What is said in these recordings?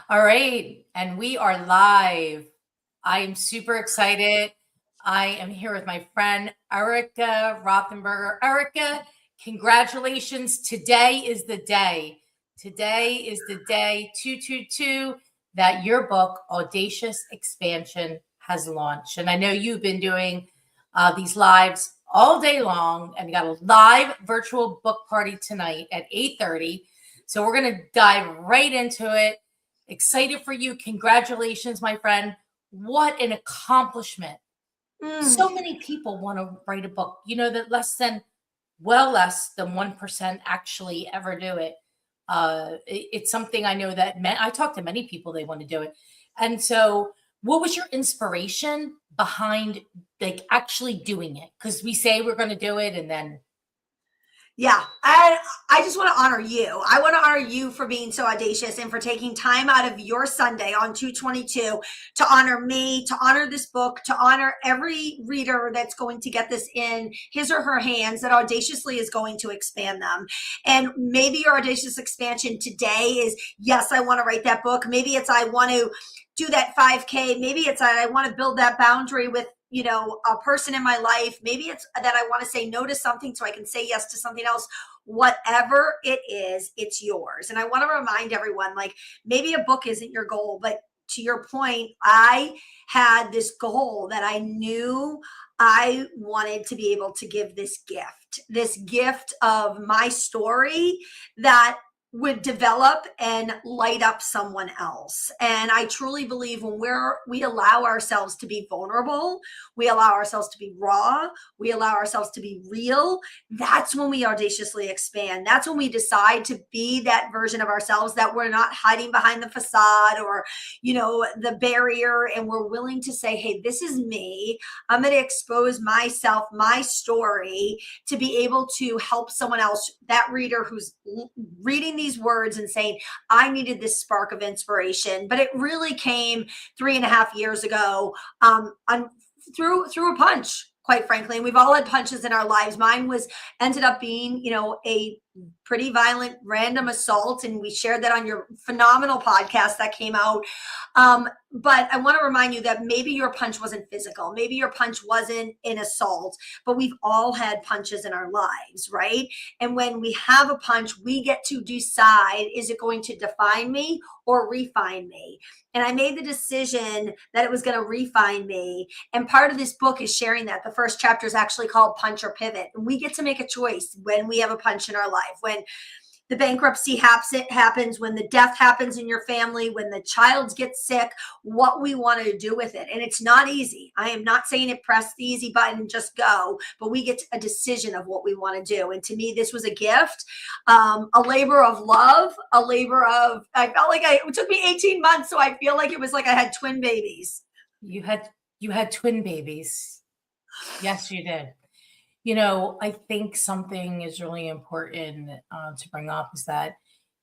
All right, and we are live. I am super excited. I am here with my friend Erika Rothenberger. Erika, congratulations. Today is the day. Today is the day 222 that your book, Audacious Expansion, has launched. And I know you've been doing these lives all day long, and we got a live virtual book party tonight at 8:30. So we're going to dive right into it. Excited for you. Congratulations, my friend. What an accomplishment. So many people want to write a book. You know that less than 1% actually ever do it. It's something I know that I talk to many people, they want to do it. And so what was your inspiration behind like actually doing it? Because we say we're going to do it and then Yeah, I just want to honor you. I want to honor you for being so audacious and for taking time out of your Sunday on 222 to honor me, to honor this book, to honor every reader that's going to get this in his or her hands that audaciously is going to expand them. And maybe your audacious expansion today is, yes, I want to write that book. Maybe it's I want to do that 5K. Maybe it's I want to build that boundary with a person in my life. Maybe it's that I want to say no to something so I can say yes to something else. Whatever it is, it's yours. And I want to remind everyone, like, maybe a book isn't your goal, but to your point, I had this goal that I knew I wanted to be able to give this gift of my story that would develop and light up someone else. And I truly believe when we allow ourselves to be vulnerable, we allow ourselves to be raw, we allow ourselves to be real, that's when we audaciously expand. That's when we decide to be that version of ourselves that we're not hiding behind the facade or, the barrier. And we're willing to say, hey, this is me. I'm going to expose myself, my story, to be able to help someone else, that reader who's reading these words and saying, I needed this spark of inspiration. But it really came 3.5 years ago through a punch, quite frankly. And we've all had punches in our lives. Mine ended up being, a pretty violent random assault. And we shared that on your phenomenal podcast that came out. But I want to remind you that maybe your punch wasn't physical. Maybe your punch wasn't an assault, but we've all had punches in our lives, right? And when we have a punch, we get to decide, is it going to define me or refine me? And I made the decision that it was going to refine me. And part of this book is sharing that. The first chapter is actually called Punch or Pivot. And we get to make a choice when we have a punch in our life, when the bankruptcy happens, when the death happens in your family, when the child gets sick, what we want to do with it. And it's not easy. I am not saying it, press the easy button and just go, but we get a decision of what we want to do. And to me, this was a gift, a labor of love, I felt like it took me 18 months. So I feel like it was like I had twin babies. You had twin babies. Yes, you did. I think something is really important to bring up is that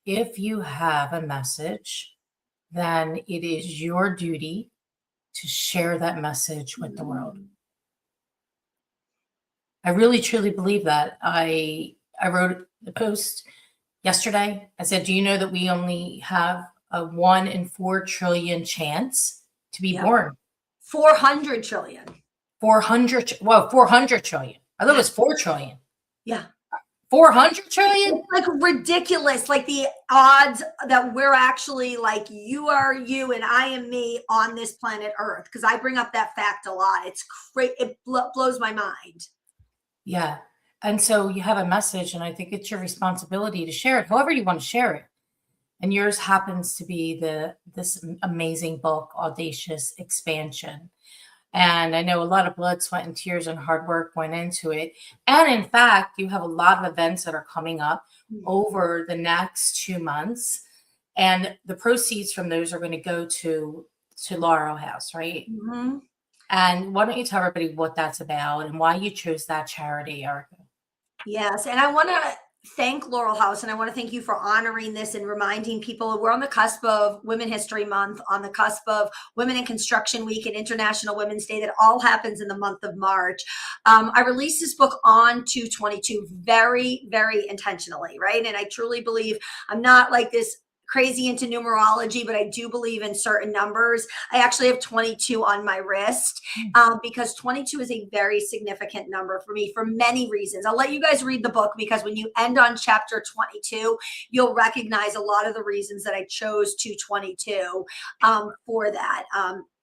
if you have a message, then it is your duty to share that message with the world. I really, truly believe that. I wrote a post yesterday. I said, do you know that we only have a 1 in 4 trillion chance to be born? 400 trillion. 400 trillion. I thought it was 4 trillion. Yeah. 400 trillion? It's like ridiculous. Like the odds that we're actually like, you are you and I am me on this planet Earth. Because I bring up that fact a lot. It's great. It blows my mind. Yeah. And so you have a message, and I think it's your responsibility to share it however you want to share it. And yours happens to be this amazing book, Audacious Expansion. And I know a lot of blood, sweat, and tears and hard work went into it. And in fact, you have a lot of events that are coming up over the next 2 months. And the proceeds from those are going to go to Laurel House, right? Mm-hmm. And why don't you tell everybody what that's about and why you chose that charity, Erika? Yes. And I want to thank Laurel House, and I want to thank you for honoring this and reminding people we're on the cusp of Women History Month, on the cusp of Women in Construction Week and International Women's Day that all happens in the month of March. I released this book on 2/22 very, very intentionally, right? And I truly believe I'm not like this crazy into numerology, but I do believe in certain numbers. I actually have 22 on my wrist because 22 is a very significant number for me for many reasons. I'll let you guys read the book because when you end on chapter 22, you'll recognize a lot of the reasons that I chose 222 for that.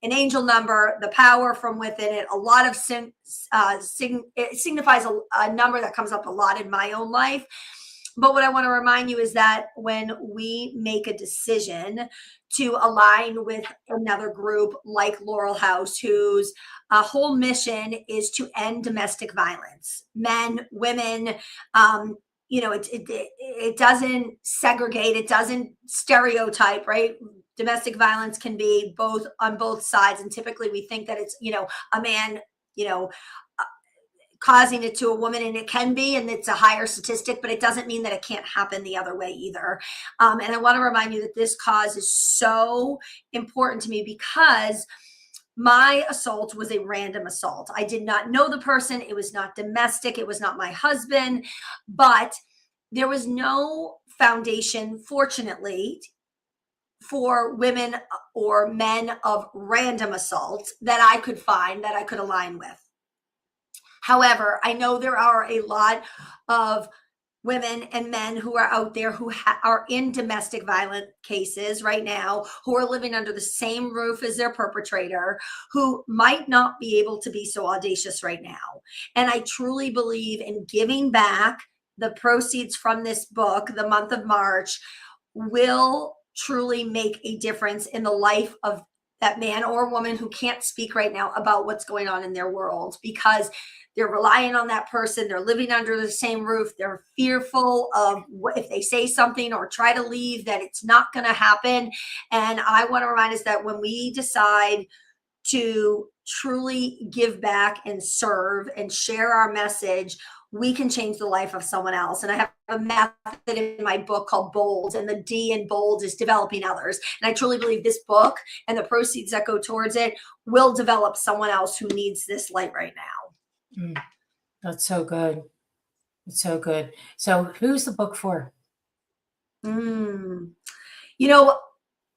An angel number, the power from within it, a lot of it signifies a number that comes up a lot in my own life. But what I want to remind you is that when we make a decision to align with another group like Laurel House, whose whole mission is to end domestic violence, men, women, it doesn't segregate, it doesn't stereotype, right? Domestic violence can be both on both sides. And typically we think that it's, a man, causing it to a woman, and it can be, and it's a higher statistic, but it doesn't mean that it can't happen the other way either. And I want to remind you that this cause is so important to me because my assault was a random assault. I did not know the person. It was not domestic. It was not my husband, but there was no foundation, fortunately, for women or men of random assault that I could find, that I could align with. However, I know there are a lot of women and men who are out there who are in domestic violent cases right now, who are living under the same roof as their perpetrator, who might not be able to be so audacious right now. And I truly believe in giving back the proceeds from this book. The month of March will truly make a difference in the life of that man or woman who can't speak right now about what's going on in their world, because they're relying on that person. They're living under the same roof. They're fearful of what if they say something or try to leave, that it's not going to happen. And I want to remind us that when we decide to truly give back and serve and share our message, we can change the life of someone else. And I have a method in my book called BOLD, and the D in BOLD is developing others. And I truly believe this book and the proceeds that go towards it will develop someone else who needs this light right now. That's so good. It's so good. So who's the book for?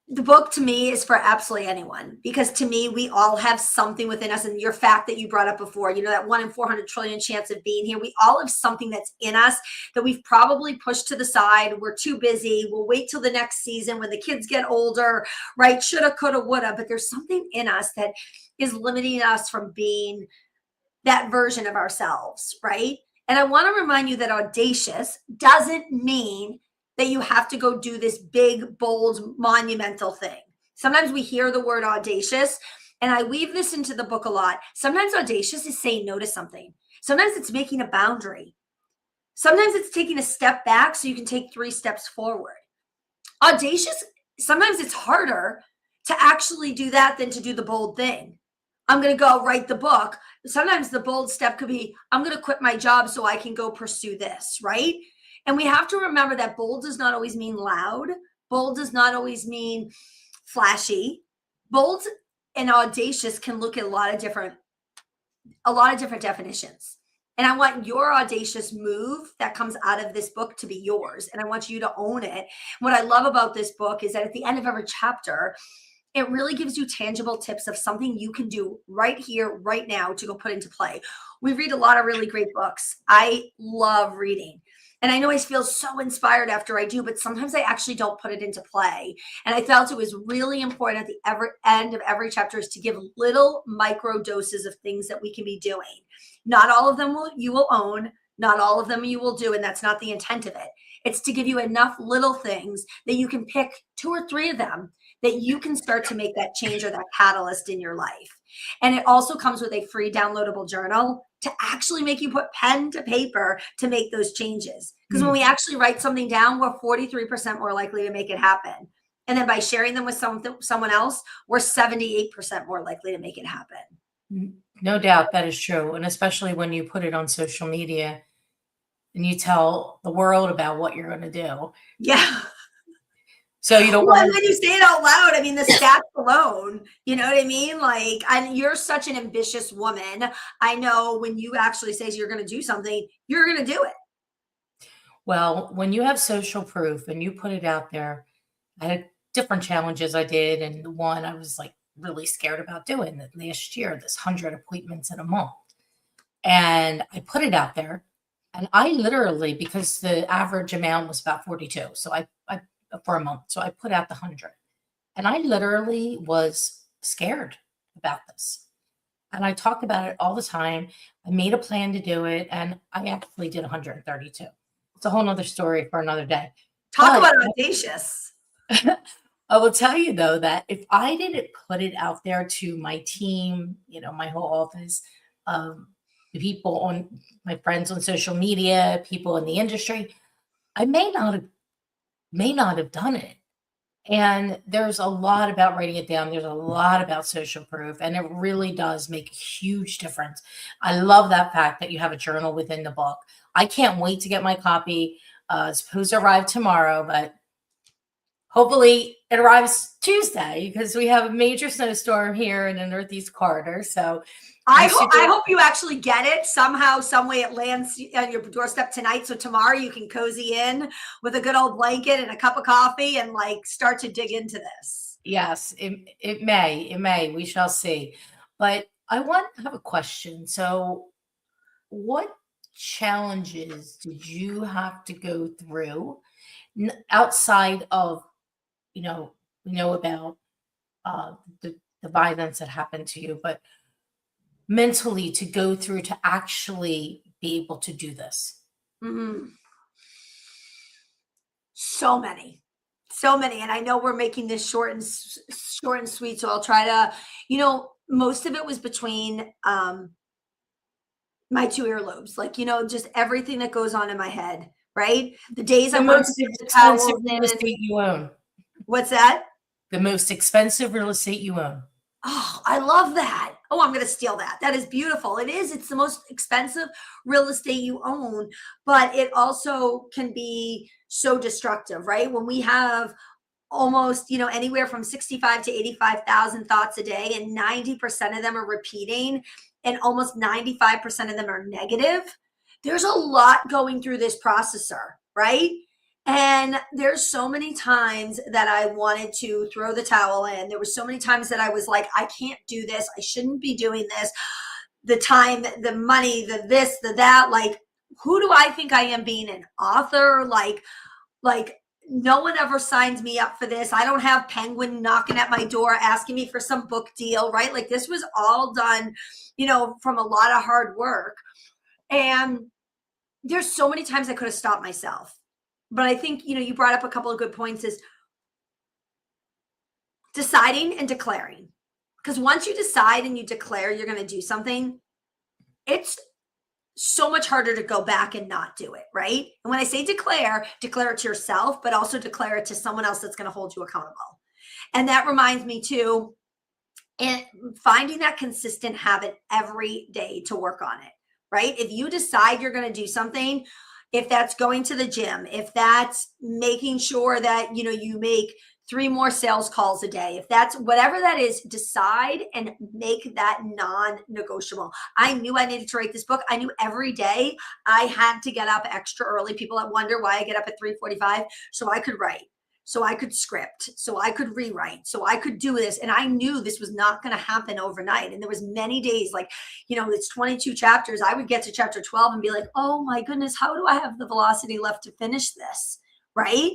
The book to me is for absolutely anyone, because to me, we all have something within us. And your fact that you brought up before, that 1 in 400 trillion chance of being here, we all have something that's in us that we've probably pushed to the side. We're too busy. We'll wait till the next season when the kids get older, right? Shoulda, coulda, woulda. But there's something in us that is limiting us from being that version of ourselves, right? And I want to remind you that audacious doesn't mean that you have to go do this big, bold, monumental thing. Sometimes we hear the word audacious, and I weave this into the book a lot. Sometimes audacious is saying no to something. Sometimes it's making a boundary. Sometimes it's taking a step back so you can take 3 steps forward. Audacious, sometimes it's harder to actually do that than to do the bold thing. I'm going to go write the book. Sometimes the bold step could be, I'm going to quit my job so I can go pursue this, right? And we have to remember that bold does not always mean loud. Bold does not always mean flashy. Bold and audacious can look at a lot of different definitions. And I want your audacious move that comes out of this book to be yours. And I want you to own it. What I love about this book is that at the end of every chapter, it really gives you tangible tips of something you can do right here, right now to go put into play. We read a lot of really great books. I love reading. And I know I feel so inspired after I do, but sometimes I actually don't put it into play. And I felt it was really important at the end of every chapter is to give little micro doses of things that we can be doing. Not all of them you will own. Not all of them you will do. And that's not the intent of it. It's to give you enough little things that you can pick 2 or 3 of them that you can start to make that change or that catalyst in your life. And it also comes with a free downloadable journal to actually make you put pen to paper to make those changes. Because when we actually write something down, we're 43% more likely to make it happen. And then by sharing them with someone else, we're 78% more likely to make it happen. No doubt that is true. And especially when you put it on social media and you tell the world about what you're going to do. Yeah. So you don't want when you say it out loud, I mean, the stats alone, you know what I mean? Like, you're such an ambitious woman. I know when you actually say you're going to do something, you're going to do it. Well, when you have social proof and you put it out there, I had different challenges I did, and the one I was like really scared about doing that last year, this 100 appointments in a month. And I put it out there, and I literally, because the average amount was about 42, so I for a month, so I put out the 100, and I literally was scared about this. And I talk about it all the time. I made a plan to do it, and I actually did 132. It's a whole nother story for another day. Talk But about audacious. I will tell you though that if I didn't put it out there to my team, my whole office, um, the people on my friends on social media, people in the industry, I may not have done it. And there's a lot about writing it down. There's a lot about social proof, and it really does make a huge difference. I love that fact that you have a journal within the book. I can't wait to get my copy. It's supposed to arrive tomorrow, but hopefully it arrives Tuesday because we have a major snowstorm here in the Northeast corridor. So I hope you actually get it somehow, some way. It lands on your doorstep tonight, so tomorrow you can cozy in with a good old blanket and a cup of coffee and like start to dig into this. yes, it may. We shall see. But I want to have a question. So, what challenges did you have to go through outside of we know about uh, the violence that happened to you, but mentally to go through to actually be able to do this? Mhm. So many, so many, and I know we're making this short and sweet, so I'll try to. Most of it was between my two earlobes, like just everything that goes on in my head. Right, the days I The wanted to most throw the expensive towels real in. estate you own. What's that? The most expensive real estate you own. Oh, I love that. Oh, I'm going to steal that. That is beautiful. It is. It's the most expensive real estate you own, but it also can be so destructive, right? When we have almost, anywhere from 65 to 85,000 thoughts a day, and 90% of them are repeating, and almost 95% of them are negative. There's a lot going through this processor, right? And there's so many times that I wanted to throw the towel in. There were so many times that I was like, I can't do this. I shouldn't be doing this. The time, the money, the this, the that. Like, who do I think I am being an author? Like no one ever signs me up for this. I don't have Penguin knocking at my door asking me for some book deal, right? Like this was all done, from a lot of hard work. And there's so many times I could have stopped myself. But I think, you brought up a couple of good points, is deciding and declaring. Because once you decide and you declare you're going to do something, it's so much harder to go back and not do it, right? And when I say declare it to yourself, but also declare it to someone else that's going to hold you accountable. And that reminds me too, and finding that consistent habit every day to work on it, right? If you decide you're going to do something, if that's going to the gym, if that's making sure that, you make 3 more sales calls a day, if that's whatever that is, decide and make that non-negotiable. I knew I needed to write this book. I knew every day I had to get up extra early. People that wonder why I get up at 3:45, so I could write, so I could script, so I could rewrite, so I could do this. And I knew this was not going to happen overnight. And there was many days, like, it's 22 chapters. I would get to chapter 12 and be like, oh my goodness, how do I have the velocity left to finish this? Right.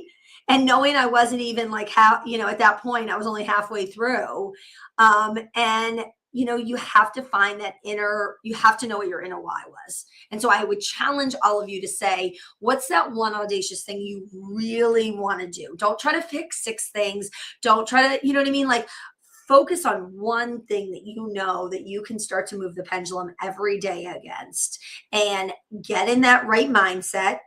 And knowing I wasn't even like at that point, I was only halfway through. And you have to find that you have to know what your inner why was. And so I would challenge all of you to say, what's that one audacious thing you really want to do? Don't try to fix 6 things. Don't try to, you know what I mean? Like, focus on one thing that that you can start to move the pendulum every day against, and get in that right mindset.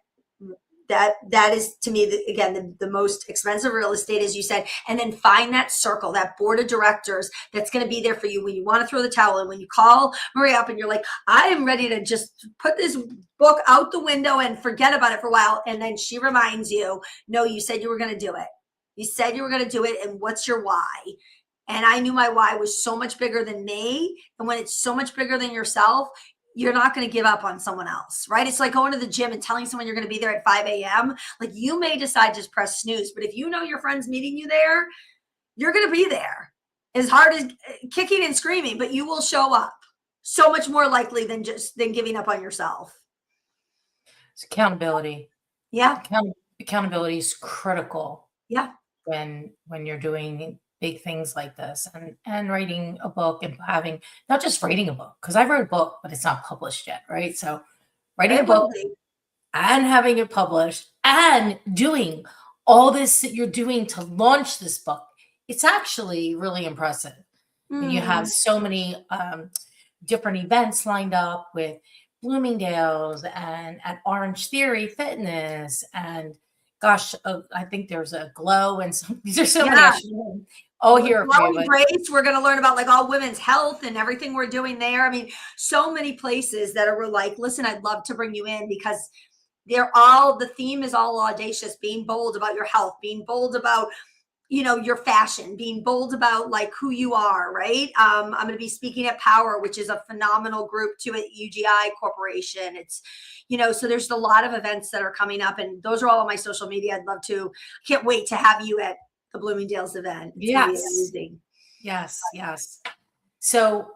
That is, to me, the most expensive real estate, as you said. And then find that circle, that board of directors that's going to be there for you when you want to throw the towel in, when you call Maria up and you're like, I am ready to just put this book out the window and forget about it for a while. And then she reminds you, no, you said you were going to do it. You said you were going to do it. And what's your why? And I knew my why was so much bigger than me. And when it's so much bigger than yourself, you're not going to give up on someone else, right? It's like going to the gym and telling someone you're going to be there at 5 a.m. Like, you may decide to press snooze, but if you know your friend's meeting you there, you're going to be there as hard as kicking and screaming, but you will show up so much more likely than giving up on yourself. It's accountability. Yeah. Accountability is critical. Yeah. When you're doing big things like this, and writing a book, and having, not just writing a book, because I wrote a book, but it's not published yet, right? So writing a book and having it published and doing all this that you're doing to launch this book, it's actually really impressive. And you have so many different events lined up with Bloomingdale's and at Orange Theory Fitness, and gosh, I think there's a Glow, and there's so many. Oh, here Grace, we're going to learn about like all women's health and everything we're doing there. I mean, so many places that are like, listen, I'd love to bring you in, because the theme is all audacious, being bold about your health, being bold about, your fashion, being bold about like who you are, right? I'm going to be speaking at Power, which is a phenomenal group too at UGI Corporation. It's, so there's a lot of events that are coming up, and those are all on my social media. I'd love to, can't wait to have you at the Bloomingdale's event. It's gonna be amazing. Yes. So,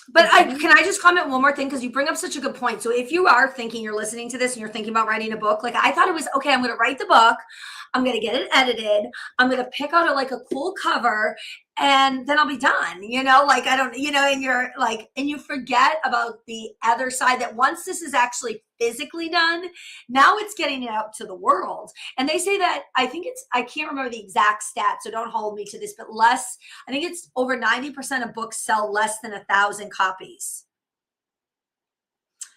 but can I just comment one more thing? Because you bring up such a good point. So if you are thinking, you're listening to this and you're thinking about writing a book, like I thought it was, okay, I'm going to write the book. I'm going to get it edited. I'm going to pick out a cool cover, and then I'll be done, like, I don't, and you're like, and you forget about the other side, that once this is actually physically done, now it's getting it out to the world. And they say that, I can't remember the exact stat, so don't hold me to this, but I think it's over 90% of books sell less than 1,000 copies.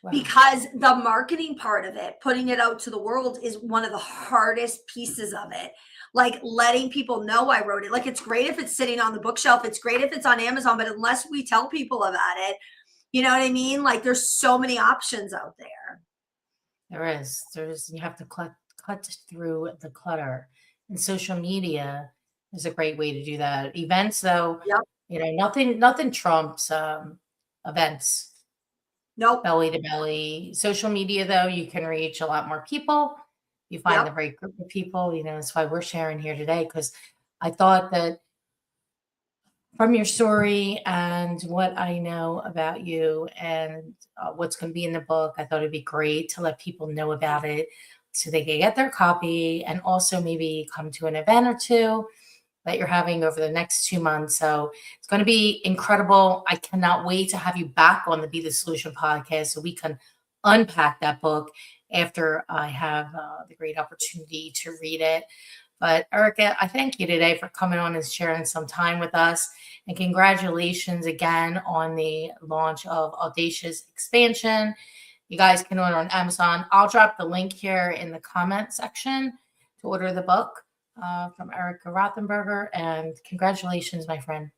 Wow. Because the marketing part of it, putting it out to the world, is one of the hardest pieces of it. Like letting people know I wrote it. Like, it's great if it's sitting on the bookshelf. It's great if it's on Amazon, but unless we tell people about it, you know what I mean? Like, there's so many options out there. There's, you have to cut through the clutter. And social media is a great way to do that. Events, though, nothing trumps events. Nope. Belly to belly. Social media, though, you can reach a lot more people. You find the right group of people. That's why we're sharing here today, because I thought that from your story and what I know about you and what's going to be in the book, I thought it'd be great to let people know about it so they can get their copy, and also maybe come to an event or two that you're having over the next 2 months. So it's going to be incredible. I cannot wait to have you back on the Be the Solution podcast so we can unpack that book after I have the great opportunity to read it. But Erika, I thank you today for coming on and sharing some time with us. And congratulations again on the launch of Audacious Expansion. You guys can order on Amazon. I'll drop the link here in the comment section to order the book. From Erika Rothenberger, and congratulations, my friend.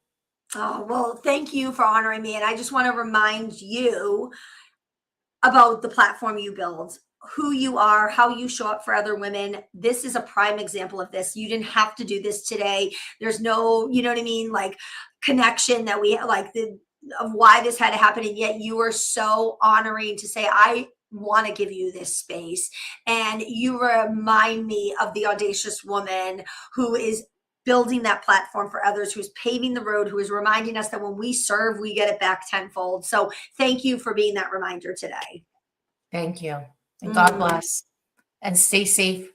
Oh, well, thank you for honoring me. And I just want to remind you about the platform you build, who you are, how you show up for other women. This is a prime example of this. You didn't have to do this today. There's no, like connection that we like of why this had to happen. And yet you are so honoring to say, I want to give you this space. And you remind me of the audacious woman who is building that platform for others, who's paving the road, who is reminding us that when we serve, we get it back tenfold. So thank you for being that reminder today. Thank you. And God bless. And stay safe.